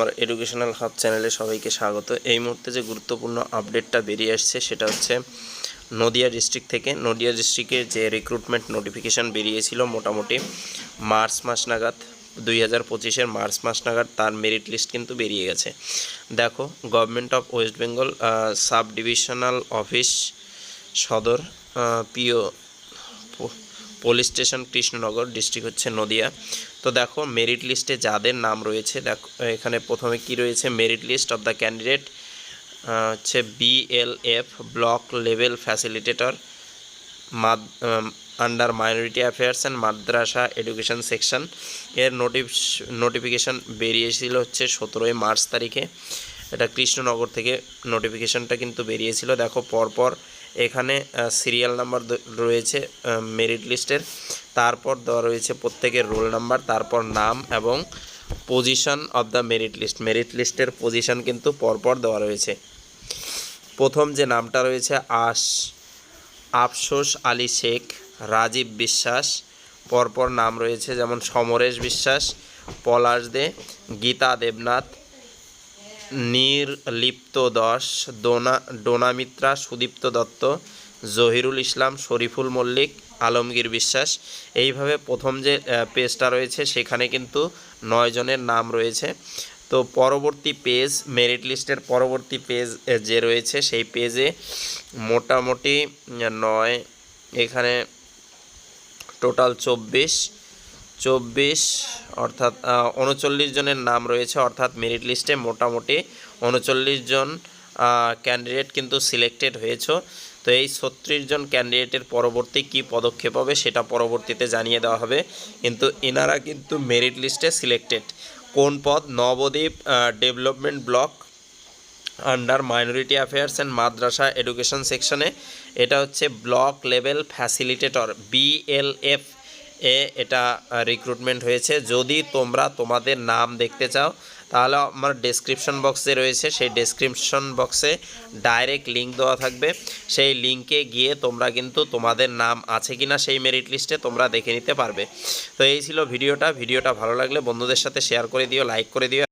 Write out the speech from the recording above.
আমার educational hub চ্যানেলে সবাইকে স্বাগত। এই মুহূর্তে যে গুরুত্বপূর্ণ আপডেটটা বেরিয়ে আসছে সেটা হচ্ছে নদিয়া ডিস্ট্রিক্ট থেকে। নদিয়া ডিস্ট্রিক্টের যে রিক্রুটমেন্ট নোটিফিকেশান বেরিয়েছিল মোটামুটি মার্চ মাস নাগাদ, 2025-এর মার্চ মাস নাগাদ তার মেরিট লিস্ট কিন্তু বেরিয়ে গেছে। দেখো, government of West Bengal sub divisional office সদর পিও পুলিশ স্টেশন কৃষ্ণনগর, ডিস্ট্রিক্ট হচ্ছে নদিয়া। তো দেখো মেরিট লিস্টে যাদের নাম রয়েছে, দেখো এখানে প্রথমে কি রয়েছে, merit list of the candidate হচ্ছে BLF block level facilitator under minority affairs and madrasah education section. এর নোটিফিকেশান বেরিয়েছিল হচ্ছে 17 মার্চ তারিখে। এটা কৃষ্ণনগর থেকে নোটিফিকেশানটা কিন্তু বেরিয়েছিল। দেখো পরপর এখানে সিরিয়াল নাম্বার রয়েছে মেরিট লিস্টের, তারপর দেওয়া রয়েছে প্রত্যেকের রোল নাম্বার, তারপর নাম এবং position of the merit list. Merit লিস্টের পজিশন কিন্তু পরপর দেওয়া রয়েছে। প্রথম যে নামটা রয়েছে আফসোস আলী শেখ, রাজীব বিশ্বাস, পরপর নাম রয়েছে যেমন সমরেশ বিশ্বাস, পলাশ দে, গীতা দেবনাথ, নির্লিপ্ত দাস, ডোনামিত্রা, সুদীপ্ত দত্ত, জহিরুল ইসলাম, শরীফুল মল্লিক, আলমগীর বিশ্বাস। এইভাবে প্রথম যে পেজটা রয়েছে সেখানে কিন্তু 9 জনের নাম রয়েছে। তো পরবর্তী পেজ, মেরিট লিস্টের পরবর্তী পেজ যে রয়েছে সেই পেজে মোটামুটি 9, এখানে টোটাল 24 অর্থাৎ 39 জনের নাম রয়েছে। অর্থাৎ মেরিট লিস্টে মোটামুটি 39 জন ক্যান্ডিডেট কিন্তু সিলেক্টেড হয়েছে। তো এই 36 জন ক্যান্ডিডেটের পরবর্তী কি পদক্ষেপ হবে সেটা পরবর্তীতে জানিয়ে দেওয়া হবে, কিন্তু এনারা কিন্তু মেরিট লিস্টে সিলেক্টেড। কোন পদ? Nabadwip development block under minority affairs and madrasah education সেকশনে। এটা হচ্ছে ব্লক লেভেল ফ্যাসিলিটেটর BLF এ এটা রিক্রুটমেন্ট হয়েছে। যদি তোমরা তোমাদের নাম দেখতে চাও তাহলে আমার ডেসক্রিপশন বক্সে রয়েছে, সেই ডেসক্রিপশন বক্সে ডাইরেক্ট লিঙ্ক দেওয়া থাকবে। সেই লিঙ্কে গিয়ে তোমরা কিন্তু তোমাদের নাম আছে কি না সেই মেরিট লিস্টে তোমরা দেখে নিতে পারবে। তো এই ছিল ভিডিওটা ভালো লাগলে বন্ধুদের সাথে শেয়ার করে দিও, লাইক করে দিও।